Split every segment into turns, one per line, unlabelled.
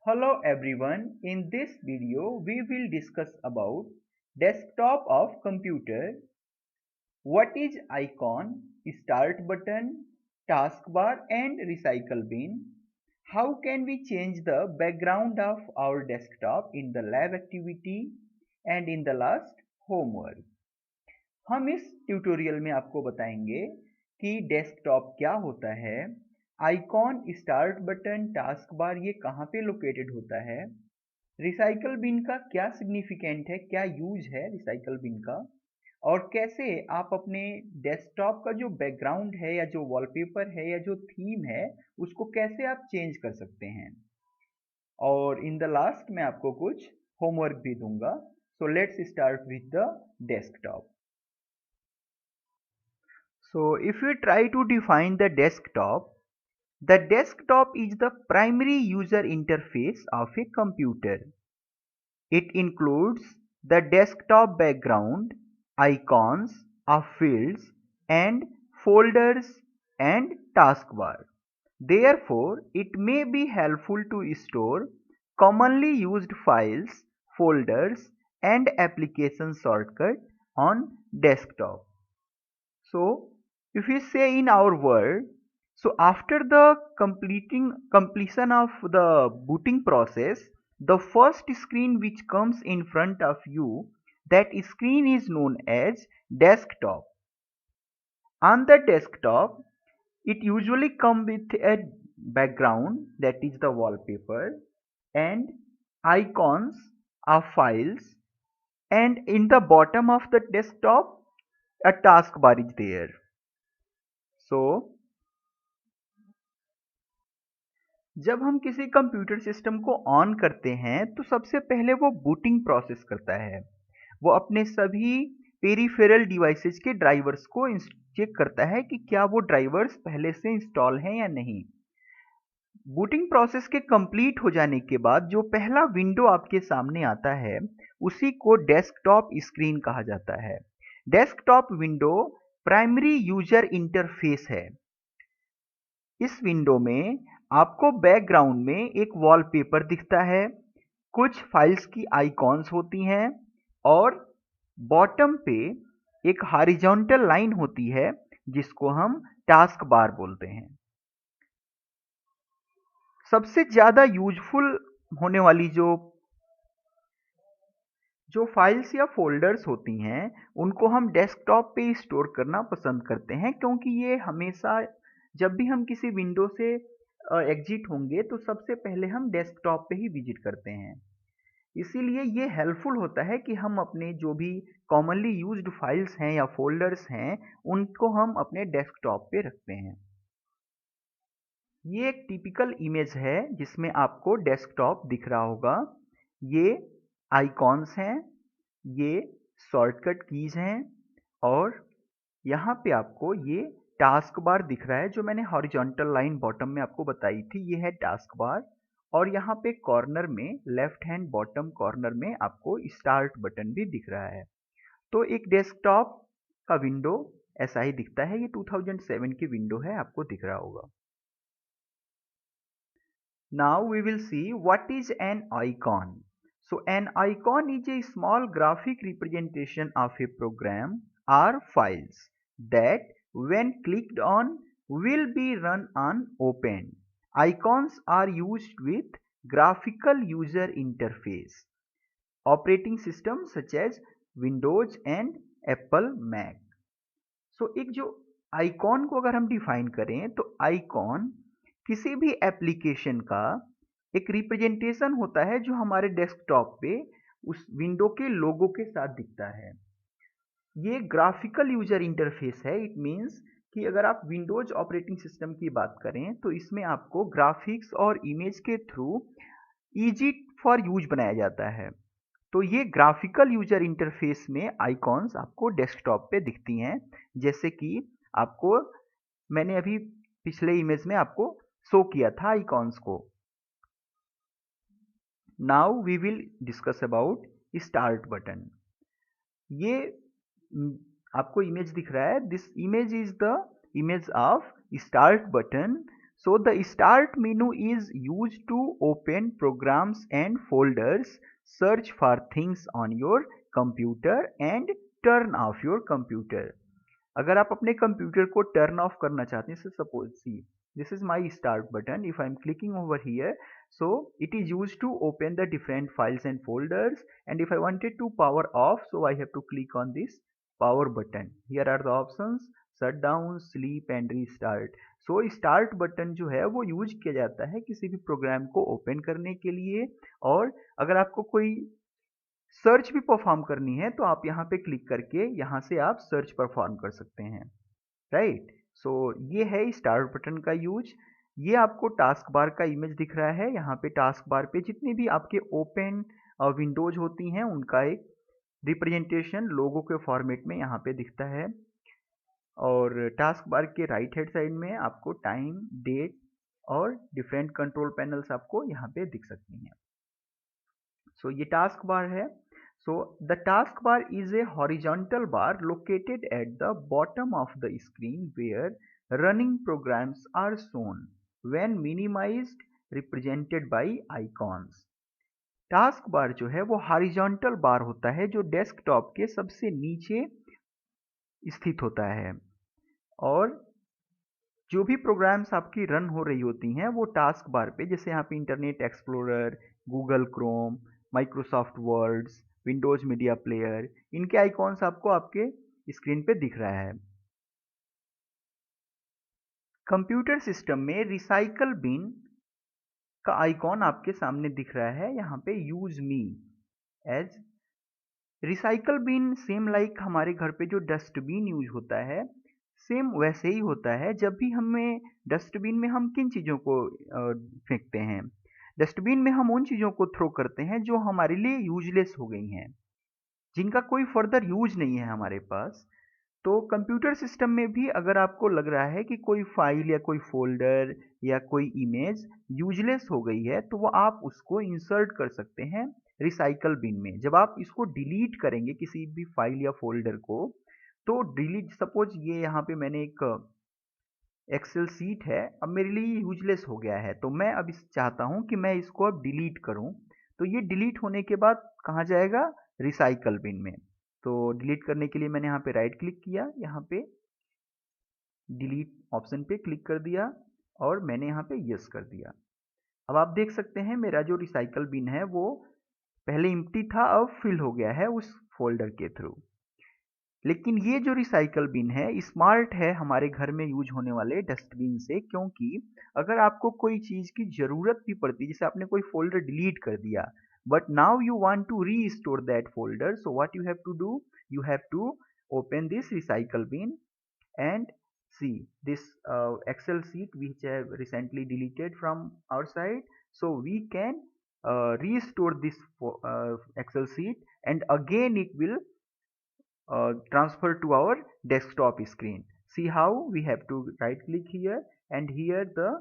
Hello everyone, in this video we will discuss about desktop of computer. What is icon, start button, taskbar and recycle bin? How can we change the background of our desktop in the lab activity and in the last homework? हम इस tutorial में आपको बताएंगे कि desktop क्या होता है, icon, start button, task bar ये कहाँ पे लोकेटेड होता है, रिसाइकल बिन का क्या सिग्निफिकेंट है, क्या यूज है रिसाइकल बिन का, और कैसे आप अपने डेस्कटॉप का जो बैकग्राउंड है या जो वॉलपेपर है या जो थीम है उसको कैसे आप चेंज कर सकते हैं। और इन द लास्ट मैं आपको कुछ होमवर्क भी दूंगा। So let's start with the desktop. So if we try to define the desktop is the primary user interface of a computer. It includes the desktop background, icons of fields and folders and taskbar. Therefore, it may be helpful to store commonly used files, folders and application shortcut on desktop. So if we say in our word, so after the completion of the booting process, the first screen which comes in front of you, that screen is known as desktop. On the desktop, it usually comes with a background, that is the wallpaper, and icons of files, and in the bottom of the desktop a taskbar is there. So जब हम किसी computer system को on करते हैं तो सबसे पहले वो बूटिंग प्रोसेस करता है। वो अपने सभी पेरिफेरल डिवाइसेस के ड्राइवर्स को चेक करता है कि क्या वो ड्राइवर्स पहले से इंस्टॉल हैं या नहीं। बूटिंग प्रोसेस के कंप्लीट हो जाने के बाद जो पहला विंडो आपके सामने आता है उसी को डेस्कटॉप स्क्रीन कहा जाता है। Desktop window primary user interface है। इस विंडो में आपको बैकग्राउंड में एक वॉलपेपर दिखता है, कुछ फाइल्स की आइकॉन्स होती हैं और बॉटम पे एक हॉरिजॉन्टल लाइन होती है जिसको हम टास्क बार बोलते हैं। सबसे ज़्यादा यूजफुल होने वाली जो फाइल्स या फोल्डर्स होती हैं उनको हम डेस्कटॉप पे स्टोर करना पसंद करते हैं, क्योंकि ये हमेशा जब भी हम किसी विंडो से एग्जिट होंगे तो सबसे पहले हम डेस्कटॉप पे ही विजिट करते हैं। इसीलिए ये हेल्पफुल होता है कि हम अपने जो भी कॉमनली यूज्ड फाइल्स हैं या फोल्डर्स हैं उनको हम अपने डेस्कटॉप पे रखते हैं। ये एक टिपिकल इमेज है जिसमें आपको डेस्कटॉप दिख रहा होगा। ये आइकॉन्स हैं, ये शॉर्टकट कीज हैं और यहाँ पे आपको ये टास्क बार दिख रहा है जो मैंने हॉरिजॉन्टल लाइन बॉटम में आपको बताई थी। ये है टास्क बार और यहाँ पे कॉर्नर में लेफ्ट हैंड बॉटम कॉर्नर में आपको स्टार्ट बटन भी दिख रहा है। तो एक डेस्कटॉप का विंडो ऐसा ही दिखता है। ये 2007 की विंडो है, आपको दिख रहा होगा। Now we will see what is an icon. So an icon is a small graphic representation of a program or files that when clicked on will be run on open. Icons are used with graphical user interface. Operating systems such as Windows and Apple Mac. So एक जो icon को अगर हम define करें तो icon किसी भी application का एक रिप्रेजेंटेशन होता है जो हमारे डेस्कटॉप पे उस विंडो के लोगो के साथ दिखता है। ये ग्राफिकल यूजर इंटरफेस है। इट मीन्स कि अगर आप विंडोज ऑपरेटिंग सिस्टम की बात करें तो इसमें आपको ग्राफिक्स और इमेज के थ्रू इजी फॉर यूज बनाया जाता है। तो ये ग्राफिकल यूजर इंटरफेस में आइकॉन्स आपको डेस्कटॉप पे दिखती हैं, जैसे कि आपको मैंने अभी पिछले इमेज में आपको शो किया था आइकॉन्स को। Now we will discuss about start button. ये आपको इमेज दिख रहा है, this image is the image of start button. So the start menu is used to open programs and folders, search for things on your computer and turn off your computer. अगर आप अपने computer को turn off करना चाहते हैं, suppose see this is my start button. If I'm clicking over here, so it is used to open the different files and folders, and if I wanted to power off, so I have to click on this power button. Here are the options: shut down, sleep and restart. So start button जो है वो use किया जाता है किसी भी programme को open करने के लिए, और अगर आपको कोई सर्च भी परफॉर्म करनी है तो आप यहाँ पे क्लिक करके यहाँ से आप सर्च परफॉर्म कर सकते हैं, राइट। सो ये है स्टार्ट बटन का यूज। ये आपको टास्क बार का इमेज दिख रहा है। यहाँ पे टास्क बार पे जितनी भी आपके ओपन विंडोज होती हैं उनका एक रिप्रेजेंटेशन लोगो के फॉर्मेट में यहाँ पे दिखता है, और टास्क बार के राइट हैंड साइड में आपको टाइम, डेट और डिफरेंट कंट्रोल पैनल्स आपको यहाँ पे दिख सकती हैं। सो ये टास्क बार है। So the taskbar is a horizontal bar located at the bottom of the screen where running programs are shown when minimized, represented by icons. Task bar जो है वो हॉरिजॉन्टल बार होता है जो डेस्कटॉप के सबसे नीचे स्थित होता है, और जो भी प्रोग्राम्स आपकी रन हो रही होती हैं वो टास्क बार पे, जैसे यहाँ पे internet explorer, Google Chrome, Microsoft words, Windows media player, इनके आइकॉन्स आपको आपके स्क्रीन पे दिख रहा है। कंप्यूटर सिस्टम में रिसाइकल बिन का आइकॉन आपके सामने दिख रहा है, यहाँ पे use me as recycle bin. Same like हमारे घर पे जो डस्टबिन यूज होता है, सेम वैसे ही होता है। जब भी हमें डस्टबिन में हम किन चीज़ों को फेंकते हैं, डस्टबिन में हम उन चीज़ों को थ्रो करते हैं जो हमारे लिए यूजलेस हो गई हैं, जिनका कोई फर्दर यूज नहीं है हमारे पास। तो कंप्यूटर सिस्टम में भी अगर आपको लग रहा है कि कोई फाइल या कोई फोल्डर या कोई इमेज यूजलेस हो गई है, तो वो आप उसको इंसर्ट कर सकते हैं रिसाइकल बिन में। जब आप इसको डिलीट करेंगे किसी भी फाइल या फोल्डर को, तो डिलीट, सपोज ये यहाँ पे मैंने एक एक्सेल सीट है, अब मेरे लिए यूजलेस हो गया है, तो मैं अब इस चाहता हूँ कि मैं इसको अब डिलीट करूँ। तो ये डिलीट होने के बाद कहाँ जाएगा? रिसाइकल बिन में। तो डिलीट करने के लिए मैंने यहाँ पे राइट क्लिक किया, यहाँ पे डिलीट ऑप्शन पे क्लिक कर दिया और मैंने यहाँ पे यस कर दिया। अब आप देख सकते हैं मेरा जो रिसाइकल बिन है वो पहले एम्प्टी था, अब फिल हो गया है उस फोल्डर के थ्रू। लेकिन ये जो रिसाइकल बिन है स्मार्ट है हमारे घर में यूज होने वाले डस्टबिन से, क्योंकि अगर आपको कोई चीज़ की ज़रूरत भी पड़ती है, जैसे आपने कोई फोल्डर डिलीट कर दिया, but now you want to restore that folder, so what you have to do, you have to open this recycle bin and see this excel sheet which I have recently deleted from our side, so we can restore this excel sheet and again it will transfer to our desktop screen. See how we have to right click here and here the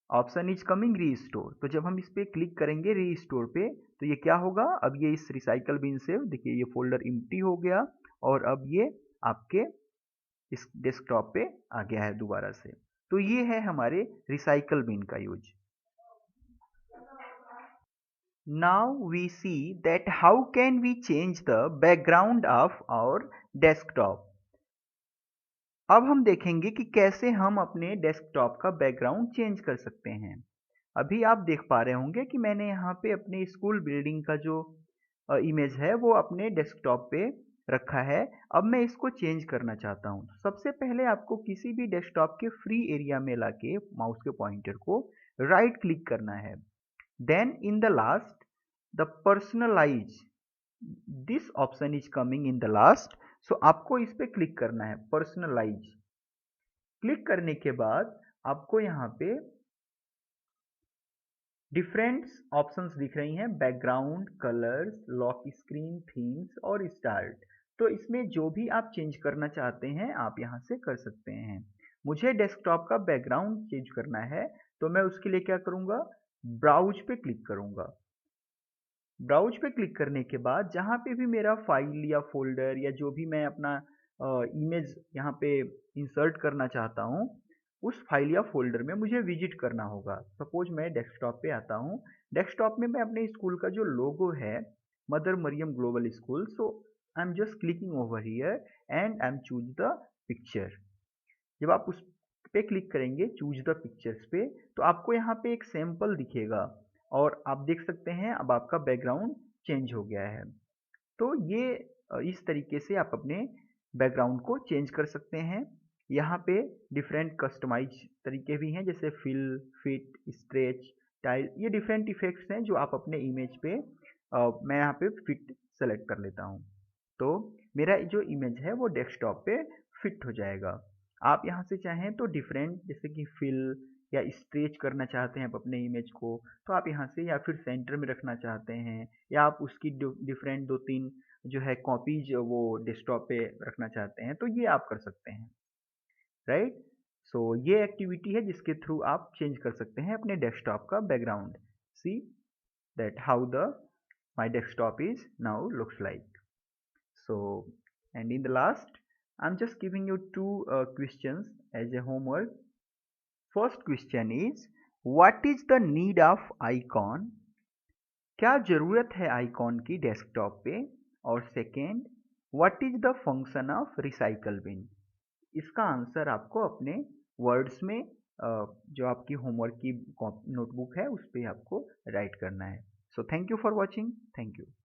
option is coming restore. तो जब हम इस पे click करेंगे restore पे, तो ये क्या होगा, अब ये इस रिसाइकल बिन से देखिए ये फोल्डर एम्प्टी हो गया और अब ये आपके इस डेस्कटॉप पे आ गया है दोबारा से। तो ये है हमारे रिसाइकल बिन का use. Now we see that how can we change the background of our desktop. अब हम देखेंगे कि कैसे हम अपने डेस्कटॉप का बैकग्राउंड चेंज कर सकते हैं। अभी आप देख पा रहे होंगे कि मैंने यहाँ पे अपने स्कूल बिल्डिंग का जो इमेज है वो अपने डेस्कटॉप पे रखा है। अब मैं इसको चेंज करना चाहता हूँ। सबसे पहले आपको किसी भी डेस्कटॉप के फ्री एरिया में लाके माउस के पॉइंटर को राइट क्लिक करना है। Then in the last the personalise, this option is coming in the last, so आपको इस पे क्लिक करना है पर्सनलाइज। क्लिक करने के बाद आपको यहाँ पे डिफरेंट ऑप्शंस दिख रही हैं, background, colours, lock screen, themes और स्टार्ट। तो इसमें जो भी आप चेंज करना चाहते हैं आप यहाँ से कर सकते हैं। मुझे डेस्कटॉप का बैकग्राउंड चेंज करना है, तो मैं उसके लिए क्या करूँगा, ब्राउज पे क्लिक करूँगा। ब्राउज पे क्लिक करने के बाद जहाँ पे भी मेरा फाइल या फोल्डर या जो भी मैं अपना इमेज यहाँ पे इंसर्ट करना चाहता हूँ, उस फाइल या फोल्डर में मुझे विजिट करना होगा। सपोज मैं डेस्कटॉप पे आता हूँ, डेस्कटॉप में मैं अपने स्कूल का जो लोगो है, mother Mariam global school, so I am just clicking over here and I am choose the picture. जब आप उस पे क्लिक करेंगे चूज द पिक्चर्स पे, तो आपको यहाँ पे एक सैंपल दिखेगा और आप देख सकते हैं अब आपका बैकग्राउंड चेंज हो गया है। तो ये इस तरीके से आप अपने बैकग्राउंड को चेंज कर सकते हैं। यहाँ पे डिफरेंट कस्टमाइज तरीके भी हैं, जैसे फिल, फिट, स्ट्रेच, टाइल, ये डिफरेंट इफेक्ट्स हैं जो आप अपने इमेज पे मैं यहाँ पे फिट सेलेक्ट कर लेता हूँ, तो मेरा जो इमेज है वो डेस्कटॉप पे फिट हो जाएगा। आप यहाँ से चाहें तो डिफरेंट, जैसे कि फिल या स्ट्रेच करना चाहते हैं आप अपने इमेज को, तो आप यहाँ से, या फिर सेंटर में रखना चाहते हैं, या आप उसकी डिफरेंट दो तीन जो है कॉपीज वो डेस्कटॉप पे रखना चाहते हैं, तो ये आप कर सकते हैं, राइट। सो ये एक्टिविटी है जिसके थ्रू आप चेंज कर सकते हैं अपने डेस्कटॉप का background. C that how the my desktop is now looks like. So, and in the last, I'm just giving you two questions as a homework. First question is, what is the need of icon? क्या ज़रूरत है icon की desktop पे? और second, what is the function of recycle bin? इसका answer आपको अपने words में जो आपकी होमवर्क की नोटबुक है उस पर आपको राइट करना है। So thank you for watching. Thank you.